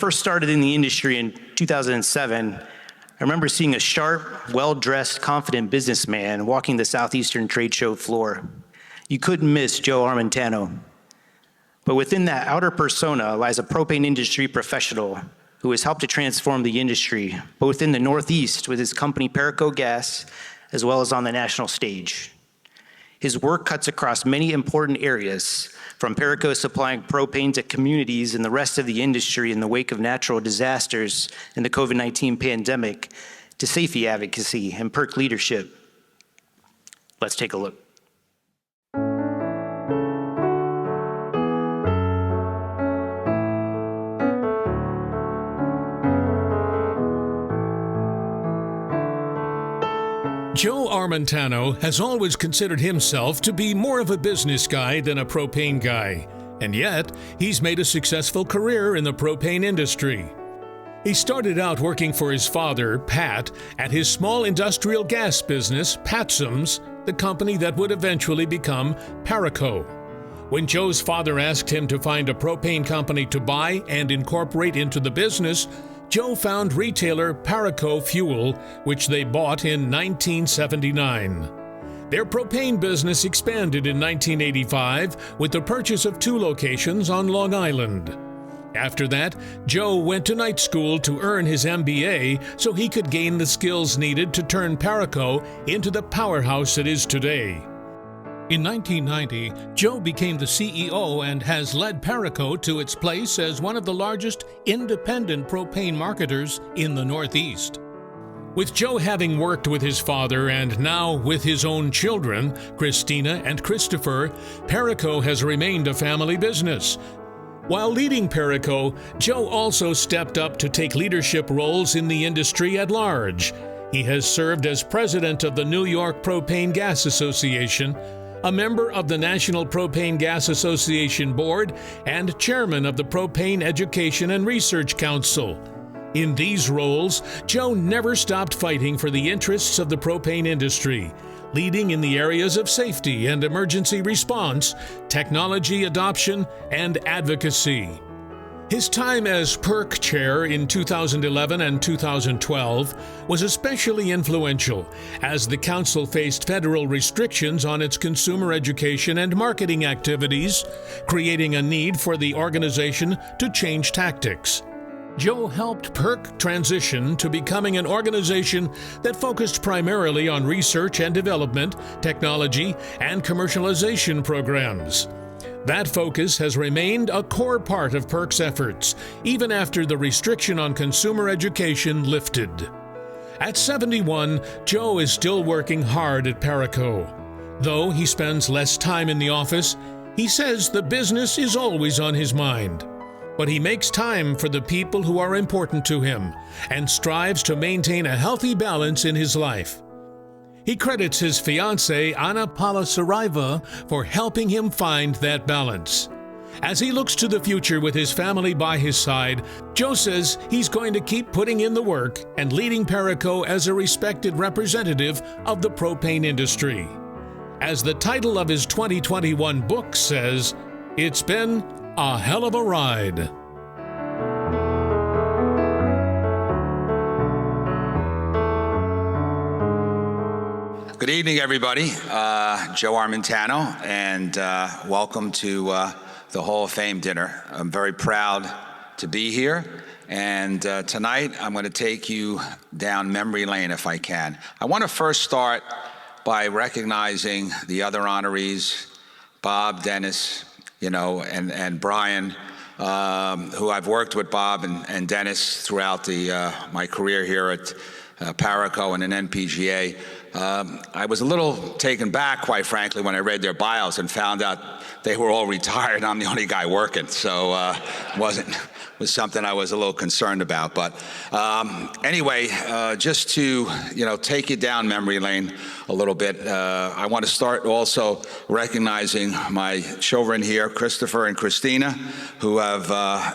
first started in the industry in 2007, I remember seeing a sharp, well-dressed, confident businessman walking the Southeastern trade show floor. You couldn't miss Joe Armentano. But within that outer persona lies a propane industry professional who has helped to transform the industry, both in the Northeast with his company Paraco Gas, as well as on the national stage. His work cuts across many important areas, from Paraco supplying propane to communities and the rest of the industry in the wake of natural disasters and the COVID-19 pandemic, to safety advocacy and PERC leadership. Let's take a look. Joe Armentano has always considered himself to be more of a business guy than a propane guy, and yet he's made a successful career in the propane industry. He started out working for his father, Pat, at his small industrial gas business, Patsum's, the company that would eventually become Paraco. When Joe's father asked him to find a propane company to buy and incorporate into the business, Joe found retailer Paraco Fuel, which they bought in 1979. Their propane business expanded in 1985 with the purchase of 2 locations on Long Island. After that, Joe went to night school to earn his MBA so he could gain the skills needed to turn Paraco into the powerhouse it is today. In 1990, Joe became the CEO and has led Paraco to its place as one of the largest independent propane marketers in the Northeast. With Joe having worked with his father and now with his own children, Christina and Christopher, Paraco has remained a family business. While leading Paraco, Joe also stepped up to take leadership roles in the industry at large. He has served as president of the New York Propane Gas Association, a member of the National Propane Gas Association Board, and chairman of the Propane Education and Research Council. In these roles, Joe never stopped fighting for the interests of the propane industry, leading in the areas of safety and emergency response, technology adoption, and advocacy. His time as PERC chair in 2011 and 2012 was especially influential as the council faced federal restrictions on its consumer education and marketing activities, creating a need for the organization to change tactics. Joe helped PERC transition to becoming an organization that focused primarily on research and development, technology, and commercialization programs. That focus has remained a core part of PERC's efforts, even after the restriction on consumer education lifted. At 71, Joe is still working hard at Paraco. Though he spends less time in the office, he says the business is always on his mind. But he makes time for the people who are important to him and strives to maintain a healthy balance in his life. He credits his fiancée, Anna Palasaraiva, for helping him find that balance. As he looks to the future with his family by his side, Joe says he's going to keep putting in the work and leading Paraco as a respected representative of the propane industry. As the title of his 2021 book says, it's been a hell of a ride. Good evening, everybody. Joe Armentano, and welcome to the Hall of Fame dinner. I'm very proud to be here, and tonight I'm going to take you down memory lane if I can. I want to first start by recognizing the other honorees, Bob, Dennis, and Brian, who I've worked with Bob and Dennis throughout my career here at Paraco and an NPGA. I was a little taken back, quite frankly, when I read their bios and found out they were all retired and I'm the only guy working. So was something I was a little concerned about. But anyway, just to take you down memory lane a little bit, I want to start also recognizing my children here, Christopher and Christina, who have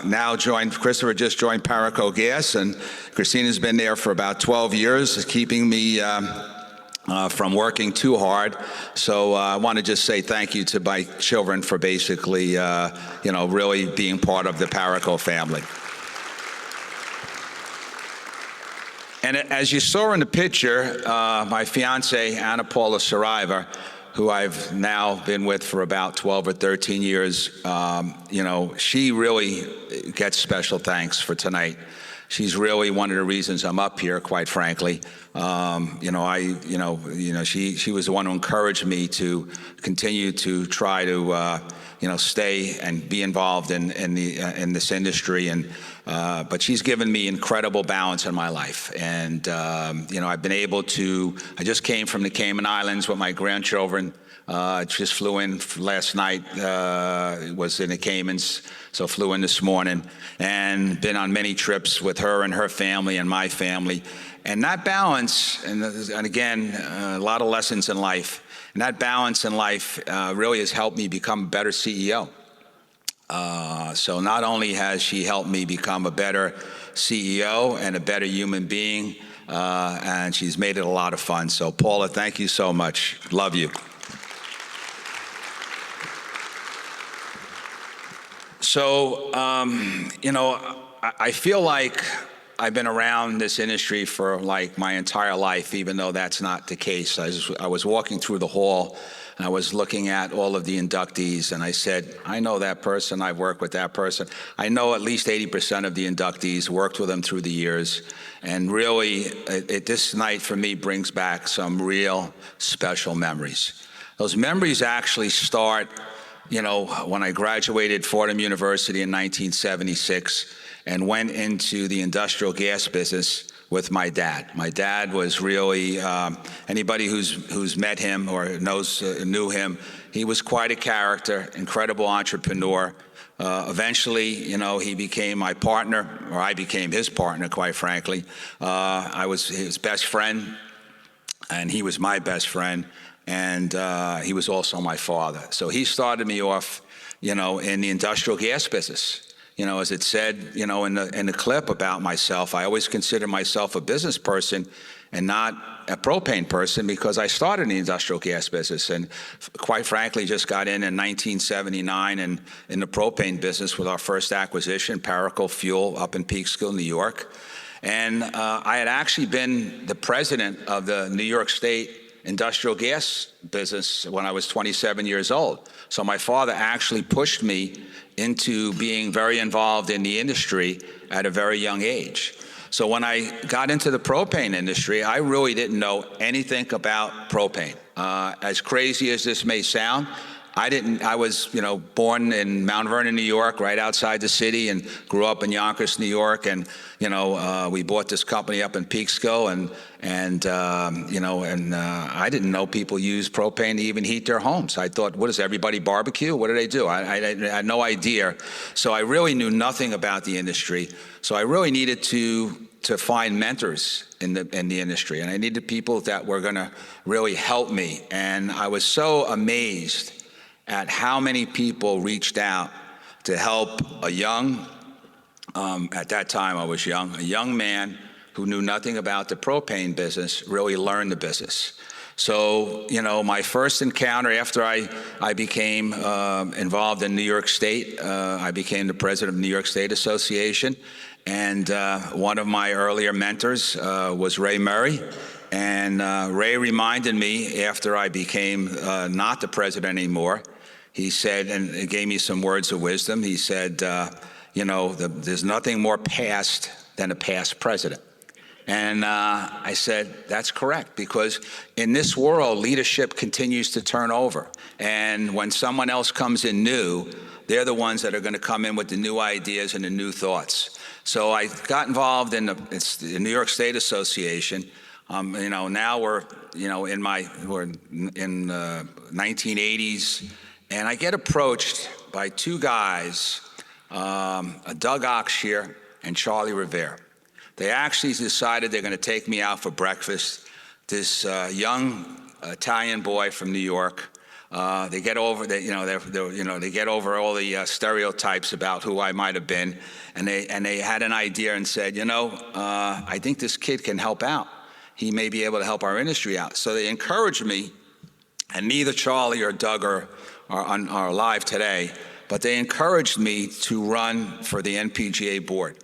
now joined. Christopher just joined Paraco Gas, and Christina's been there for about 12 years, keeping me from working too hard. So I want to just say thank you to my children for basically, really being part of the Paraco family. And as you saw in the picture, my fiance, Anna Paula Saraiva, who I've now been with for about 12 or 13 years, she really gets special thanks for tonight. She's really one of the reasons I'm up here, quite frankly. She was the one who encouraged me to continue to try to, stay and be involved in this industry. But she's given me incredible balance in my life. And, I've been able to, I just came from the Cayman Islands with my grandchildren. Just flew in last night, was in the Caymans, so flew in this morning, and been on many trips with her and her family and my family. And that balance, and again, a lot of lessons in life, and that balance in life really has helped me become a better CEO. So not only has she helped me become a better CEO and a better human being, and she's made it a lot of fun. So Paula, thank you so much. Love you. So, I feel like I've been around this industry for like my entire life, even though that's not the case. I was walking through the hall, and I was looking at all of the inductees, and I said, I know that person, I've worked with that person. I know at least 80% of the inductees, worked with them through the years. And really, this night for me brings back some real special memories. Those memories actually start when I graduated Fordham University in 1976 and went into the industrial gas business with my dad. My dad was really, anybody who's met him or knew him, he was quite a character, incredible entrepreneur. Eventually, he became my partner, or I became his partner, quite frankly. I was his best friend, and he was my best friend. And he was also my father. So he started me off, in the industrial gas business. As it said, in the clip about myself, I always consider myself a business person and not a propane person because I started in the industrial gas business and quite frankly just got in 1979 and in the propane business with our first acquisition, Paracle Fuel up in Peekskill, New York. And I had actually been the president of the New York State industrial gas business when I was 27 years old. So my father actually pushed me into being very involved in the industry at a very young age. So when I got into the propane industry, I really didn't know anything about propane. As crazy as this may sound, I was, born in Mount Vernon, New York, right outside the city, and grew up in Yonkers, New York. And, we bought this company up in Peekskill, and I didn't know people use propane to even heat their homes. I thought, what does everybody barbecue? What do they do? I had no idea. So I really knew nothing about the industry. So I really needed to find mentors in the industry, and I needed people that were going to really help me. And I was so amazed at how many people reached out to help a young, at that time I was young, a young man who knew nothing about the propane business really learn the business. So, my first encounter after I became involved in New York State, I became the president of the New York State Association. And one of my earlier mentors was Ray Murray. And Ray reminded me after I became not the president anymore, he said, and it gave me some words of wisdom. He said, there's nothing more past than a past president. And I said, that's correct, because in this world, leadership continues to turn over. And when someone else comes in new, they're the ones that are going to come in with the new ideas and the new thoughts. So I got involved in the New York State Association. Now we're in 1980s, and I get approached by two guys, Doug Oxshire and Charlie Rivera. They actually decided they're going to take me out for breakfast. This young Italian boy from New York. They get over they get over all the stereotypes about who I might have been, and they had an idea and said, I think this kid can help out. He may be able to help our industry out. So they encouraged me, and neither Charlie or Doug are alive today, but they encouraged me to run for the NPGA board.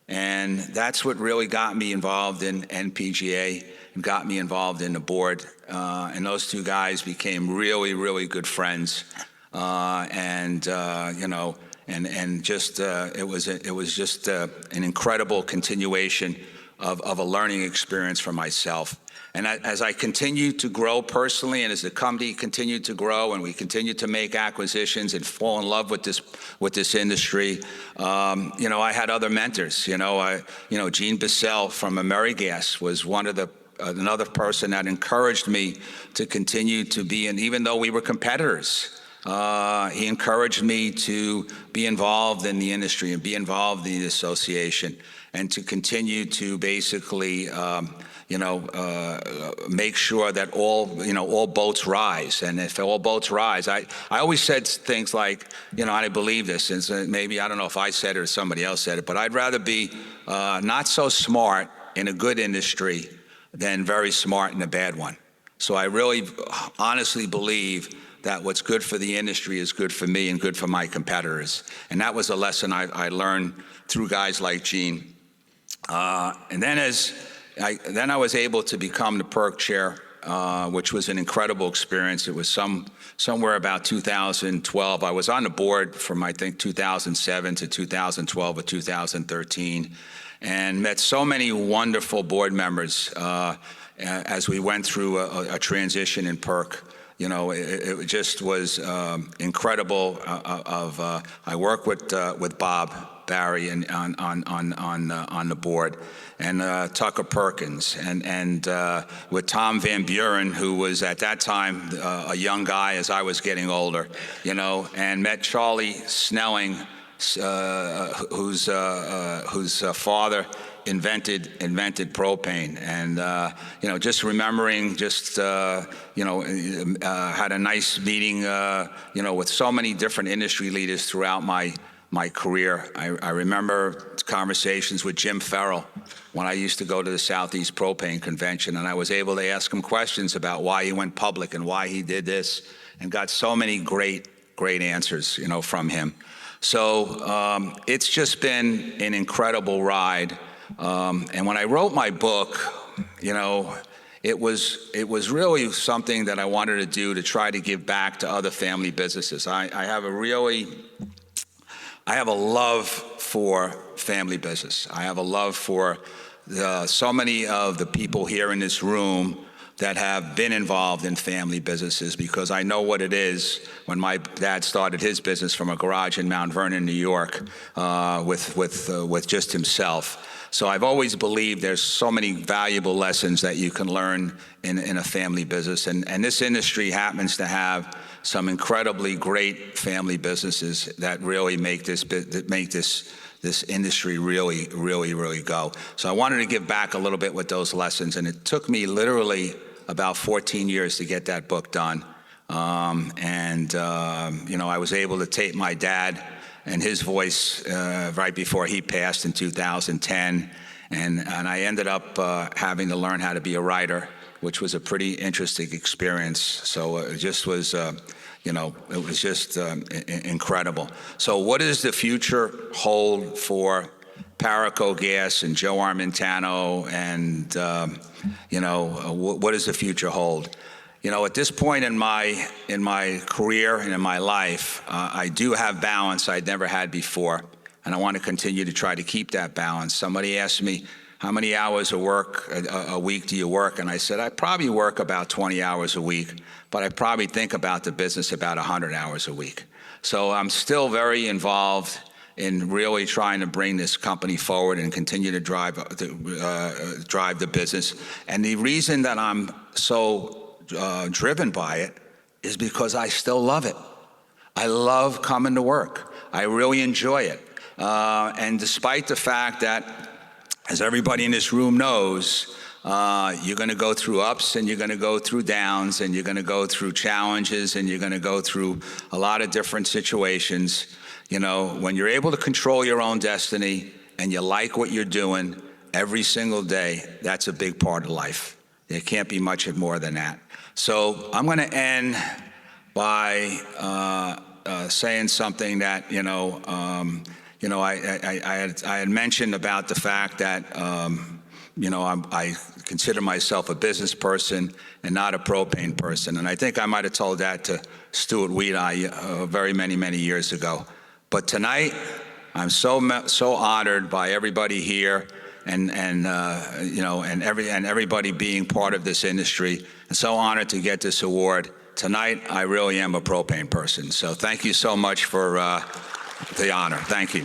And that's what really got me involved in NPGA and got me involved in the board. And those two guys became really, really good friends. It was just an incredible continuation of a learning experience for myself. And as I continued to grow personally, and as the company continued to grow, and we continued to make acquisitions and fall in love with this industry, I had other mentors. Gene Bissell from AmeriGas was another person that encouraged me to continue to be, and even though we were competitors, he encouraged me to be involved in the industry and be involved in the association, and to continue to basically make sure that all boats rise. And if all boats rise, I always said things like, I believe this, and maybe, I don't know if I said it or somebody else said it, but I'd rather be not so smart in a good industry than very smart in a bad one. So I really honestly believe that what's good for the industry is good for me and good for my competitors. And that was a lesson I learned through guys like Gene. And then I was able to become the PERC chair, which was an incredible experience. It was somewhere about 2012. I was on the board from, I think, 2007 to 2012 or 2013, and met so many wonderful board members as we went through a transition in PERC. It just was incredible. I worked with Bob Barry and on the board, and Tucker Perkins, and with Tom Van Buren, who was at that time a young guy as I was getting older, and met Charlie Snelling, whose father invented propane, and just remembering, had a nice meeting, with so many different industry leaders throughout my career. I remember conversations with Jim Farrell when I used to go to the Southeast Propane Convention, and I was able to ask him questions about why he went public and why he did this, and got so many great answers, from him. So it's just been an incredible ride. And when I wrote my book, it was really something that I wanted to do to try to give back to other family businesses. I have a love for family business. I have a love for so many of the people here in this room that have been involved in family businesses, because I know what it is when my dad started his business from a garage in Mount Vernon, New York, with just himself. So I've always believed there's so many valuable lessons that you can learn in a family business, and this industry happens to have some incredibly great family businesses that really make this industry really go. So I wanted to give back a little bit with those lessons, and it took me literally about 14 years to get that book done. I was able to tape my dad and his voice right before he passed in 2010, and I ended up having to learn how to be a writer, which was a pretty interesting experience. So it just was, it was just incredible. So what does the future hold for Paraco Gas and Joe Armentano, and what does the future hold? At this point in my career and in my life, I do have balance I'd never had before, and I want to continue to try to keep that balance. Somebody asked me, how many hours of work a week do you work? And I said, I probably work about 20 hours a week, but I probably think about the business about 100 hours a week. So I'm still very involved in really trying to bring this company forward and continue to drive the business. And the reason that I'm so driven by it is because I still love it. I love coming to work. I really enjoy it. And despite the fact that, as everybody in this room knows, you're going to go through ups and you're going to go through downs and you're going to go through challenges and you're going to go through a lot of different situations. When you're able to control your own destiny and you like what you're doing every single day, that's a big part of life. There can't be much more than that. So I'm going to end by saying something that, I had mentioned about the fact that, I consider myself a business person and not a propane person. And I think I might have told that to Stuart Weedi very many years ago. But tonight, I'm so honored by everybody here and everybody being part of this industry, and so honored to get this award. Tonight, I really am a propane person. So thank you so much for the honor. Thank you.